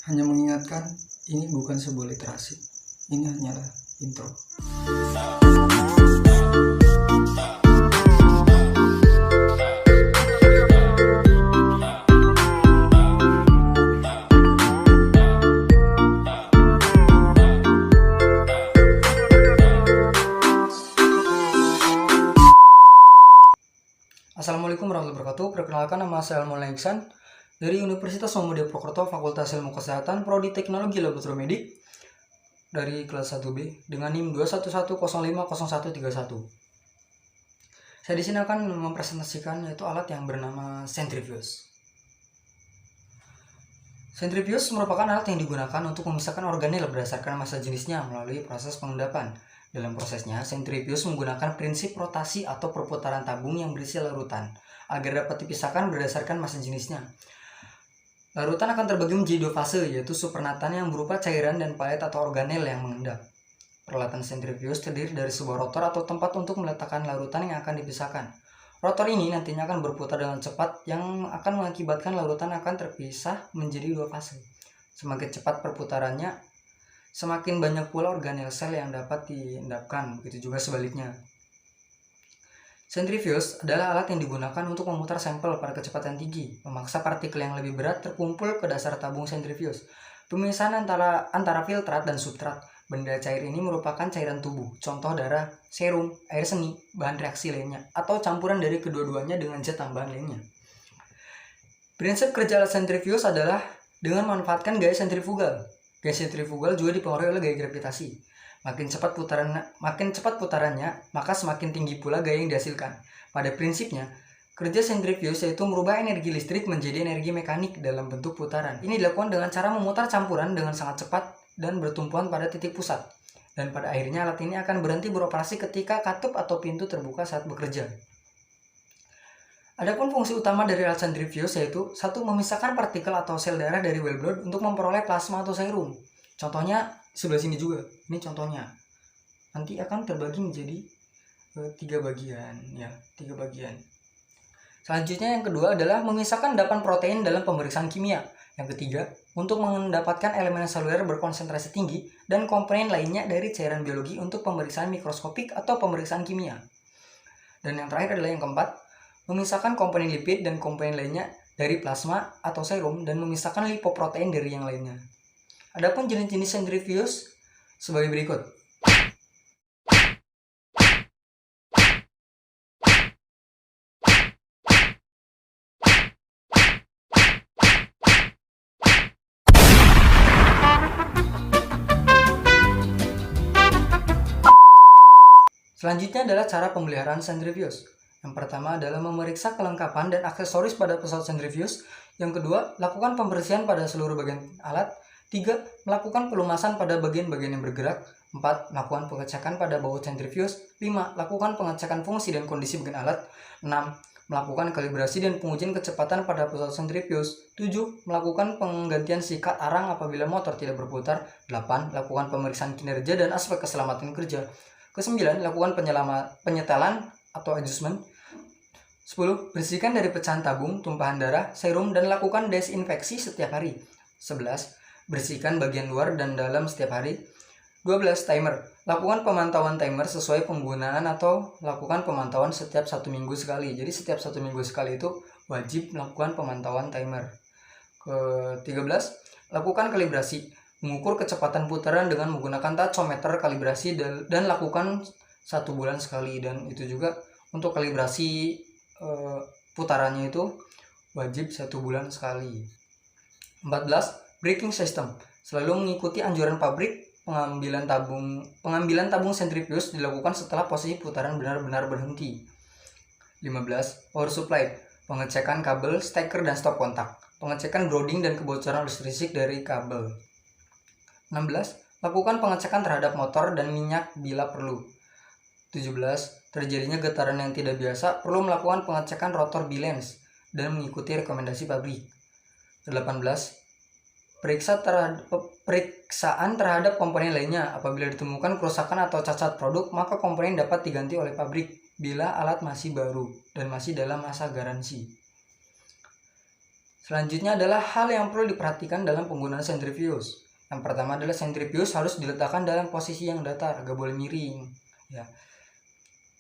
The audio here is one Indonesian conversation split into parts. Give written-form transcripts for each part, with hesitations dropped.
Hanya mengingatkan, ini bukan sebuah literasi. Ini hanyalah intro. Assalamualaikum warahmatullahi wabarakatuh. Perkenalkan, nama saya Almond Iksan dari Universitas Muhammadiyah Purwokerto, Fakultas Ilmu Kesehatan, Prodi Teknologi Laboratorium Medik dari kelas 1B dengan NIM 211050131. Saya di sini akan mempresentasikan yaitu alat yang bernama centrifuge. Centrifuge merupakan alat yang digunakan untuk memisahkan organel berdasarkan massa jenisnya melalui proses pengendapan. Dalam prosesnya, centrifuge menggunakan prinsip rotasi atau perputaran tabung yang berisi larutan agar dapat dipisahkan berdasarkan massa jenisnya. Larutan akan terbagi menjadi dua fase, yaitu supernatan yang berupa cairan dan palet atau organel yang mengendap. Peralatan centrifuge terdiri dari sebuah rotor atau tempat untuk meletakkan larutan yang akan dipisahkan. Rotor ini nantinya akan berputar dengan cepat yang akan mengakibatkan larutan akan terpisah menjadi dua fase. Semakin cepat perputarannya, semakin banyak pula organel sel yang dapat diendapkan, begitu juga sebaliknya. Centrifuge adalah alat yang digunakan untuk memutar sampel pada kecepatan tinggi, memaksa partikel yang lebih berat terkumpul ke dasar tabung centrifuge. Pemisahan antara filtrat dan substrat. Benda cair ini merupakan cairan tubuh, contoh darah, serum, air seni, bahan reaksi lainnya, atau campuran dari kedua-duanya dengan zat tambahan lainnya. Prinsip kerja alat centrifuge adalah dengan memanfaatkan gaya sentrifugal. Gaya sentrifugal juga dipengaruhi oleh gaya gravitasi. Makin cepat putarannya, maka semakin tinggi pula gaya yang dihasilkan. Pada prinsipnya, kerja sentrifuge yaitu merubah energi listrik menjadi energi mekanik dalam bentuk putaran. Ini dilakukan dengan cara memutar campuran dengan sangat cepat dan bertumpuan pada titik pusat. Dan pada akhirnya alat ini akan berhenti beroperasi ketika katup atau pintu terbuka saat bekerja. Adapun fungsi utama dari alat centrifuge yaitu satu, memisahkan partikel atau sel darah dari well blood untuk memperoleh plasma atau serum. Contohnya sebelah sini juga. Ini contohnya. Nanti akan terbagi menjadi tiga bagian. Selanjutnya yang kedua adalah memisahkan endapan protein dalam pemeriksaan kimia. Yang ketiga, untuk mendapatkan elemen seluler berkonsentrasi tinggi dan komponen lainnya dari cairan biologi untuk pemeriksaan mikroskopik atau pemeriksaan kimia. Dan yang terakhir adalah yang keempat, memisahkan komponen lipid dan komponen lainnya dari plasma atau serum dan memisahkan lipoprotein dari yang lainnya. Adapun jenis-jenis centrifuge sebagai berikut. Selanjutnya adalah cara pemeliharaan centrifuge. Yang pertama adalah memeriksa kelengkapan dan aksesoris pada pesawat centrifuge. Yang kedua, lakukan pembersihan pada seluruh bagian alat. 3. Melakukan pelumasan pada bagian-bagian yang bergerak. 4. Melakukan pengecekan pada baut centrifuge. 5. Lakukan pengecekan fungsi dan kondisi bagian alat. 6. Melakukan kalibrasi dan pengujian kecepatan pada pesawat centrifuge. 7. Melakukan penggantian sikat arang apabila motor tidak berputar. 8. Lakukan pemeriksaan kinerja dan aspek keselamatan kerja. Ke-9, lakukan penyetelan atau adjustment. 10. Bersihkan dari pecahan tabung, tumpahan darah, serum, dan lakukan desinfeksi setiap hari. 11. Bersihkan bagian luar dan dalam setiap hari. 12. Timer. Lakukan pemantauan timer sesuai penggunaan atau lakukan pemantauan setiap 1 minggu sekali. Jadi setiap 1 minggu sekali itu wajib melakukan pemantauan timer. Ke-13. Lakukan kalibrasi. Mengukur kecepatan putaran dengan menggunakan tachometer kalibrasi dan lakukan 1 bulan sekali. Dan itu juga untuk kalibrasi putarannya itu wajib 1 bulan sekali. 14. Braking system. Selalu mengikuti anjuran pabrik. Pengambilan tabung centrifuge dilakukan setelah posisi putaran benar-benar berhenti. 15. Power supply. Pengecekan kabel, steker, dan stop kontak. Pengecekan grounding dan kebocoran listrik dari kabel. 16. Lakukan pengecekan terhadap motor dan minyak bila perlu. 17. Terjadinya getaran yang tidak biasa, perlu melakukan pengecekan rotor bilance dan mengikuti rekomendasi pabrik. 18. Periksaan terhadap komponen lainnya. Apabila ditemukan kerusakan atau cacat produk, maka komponen dapat diganti oleh pabrik bila alat masih baru dan masih dalam masa garansi. Selanjutnya adalah hal yang perlu diperhatikan dalam penggunaan centrifuge. Yang pertama adalah centrifuge harus diletakkan dalam posisi yang datar, gak boleh miring. Ya,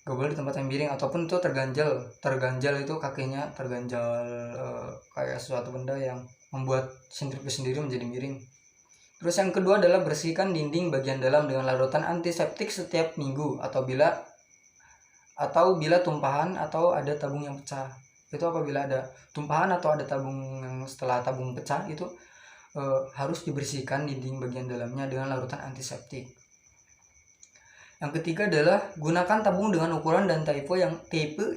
gak boleh di tempat yang miring ataupun itu terganjal itu kakinya terganjal kayak suatu benda yang membuat centrifuge sendiri menjadi miring. Terus yang kedua adalah bersihkan dinding bagian dalam dengan larutan antiseptik setiap minggu atau bila tumpahan atau ada tabung yang pecah. Itu apabila ada tumpahan atau ada tabung yang setelah tabung pecah itu harus dibersihkan dinding bagian dalamnya dengan larutan antiseptik. Yang ketiga adalah gunakan tabung dengan ukuran dan tipe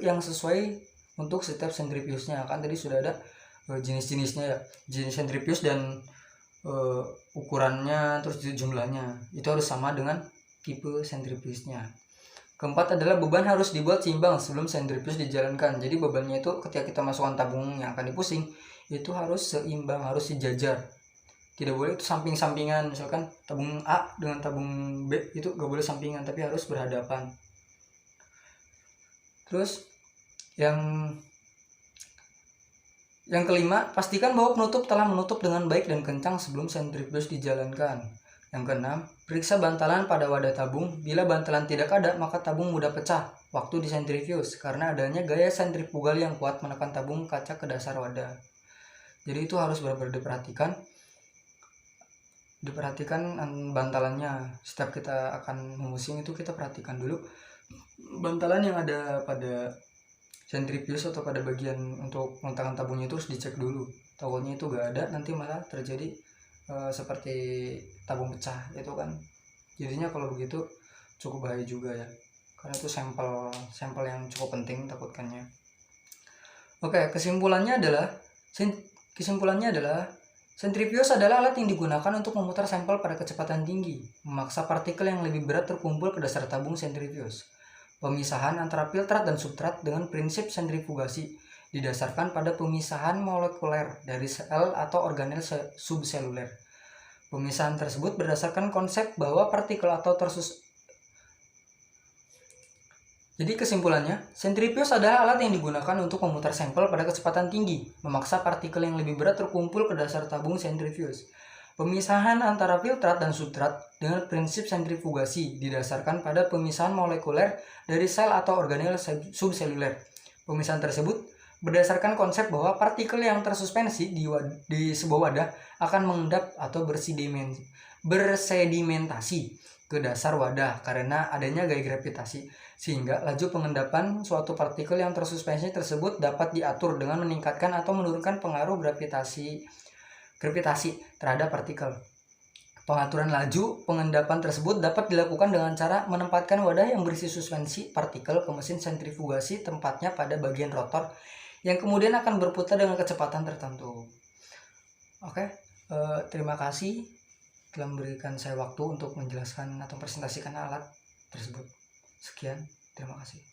yang sesuai untuk setiap centrifuge-nya. Kan tadi sudah ada jenis-jenisnya ya, jenis centrifuge dan ukurannya, terus jumlahnya itu harus sama dengan tipe centrifuge-nya. Keempat adalah beban harus dibuat seimbang sebelum centrifuge dijalankan. Jadi bebannya itu ketika kita masukkan tabung yang akan dipusing itu harus seimbang, harus sejajar. Tidak boleh itu samping-sampingan, misalkan tabung A dengan tabung B itu gak boleh sampingan, tapi harus berhadapan. Terus yang kelima, pastikan bahwa penutup telah menutup dengan baik dan kencang sebelum centrifuge dijalankan. Yang keenam, periksa bantalan pada wadah tabung. Bila bantalan tidak ada, maka tabung mudah pecah waktu di centrifuge karena adanya gaya sentrifugal yang kuat menekan tabung kaca ke dasar wadah. Jadi itu harus benar-benar diperhatikan bantalannya. Setiap kita akan memusing itu kita perhatikan dulu bantalan yang ada pada centrifuge atau pada bagian untuk meletakkan tabungnya itu harus dicek dulu. Takutnya itu gak ada, nanti malah terjadi seperti tabung pecah itu kan. Jadinya kalau begitu cukup bahaya juga ya, karena itu sampel yang cukup penting takutkannya. Oke, kesimpulannya adalah centrifuge adalah alat yang digunakan untuk memutar sampel pada kecepatan tinggi, memaksa partikel yang lebih berat terkumpul ke dasar tabung centrifuge. Pemisahan antara filtrat dan substrat dengan prinsip sentrifugasi didasarkan pada pemisahan molekuler dari sel atau organel subseluler. Pemisahan tersebut berdasarkan konsep bahwa partikel atau Jadi kesimpulannya, centrifuge adalah alat yang digunakan untuk memutar sampel pada kecepatan tinggi, memaksa partikel yang lebih berat terkumpul ke dasar tabung centrifuge. Pemisahan antara filtrat dan substrat dengan prinsip sentrifugasi didasarkan pada pemisahan molekuler dari sel atau organel subseluler. Pemisahan tersebut berdasarkan konsep bahwa partikel yang tersuspensi di sebuah wadah akan mengendap atau bersedimentasi ke dasar wadah karena adanya gaya gravitasi, sehingga laju pengendapan suatu partikel yang tersuspensi tersebut dapat diatur dengan meningkatkan atau menurunkan pengaruh gravitasi terhadap partikel. Pengaturan laju pengendapan tersebut dapat dilakukan dengan cara menempatkan wadah yang berisi suspensi partikel ke mesin sentrifugasi tempatnya pada bagian rotor yang kemudian akan berputar dengan kecepatan tertentu. Oke, terima kasih telah memberikan saya waktu untuk menjelaskan atau presentasikan alat tersebut. Sekian, terima kasih.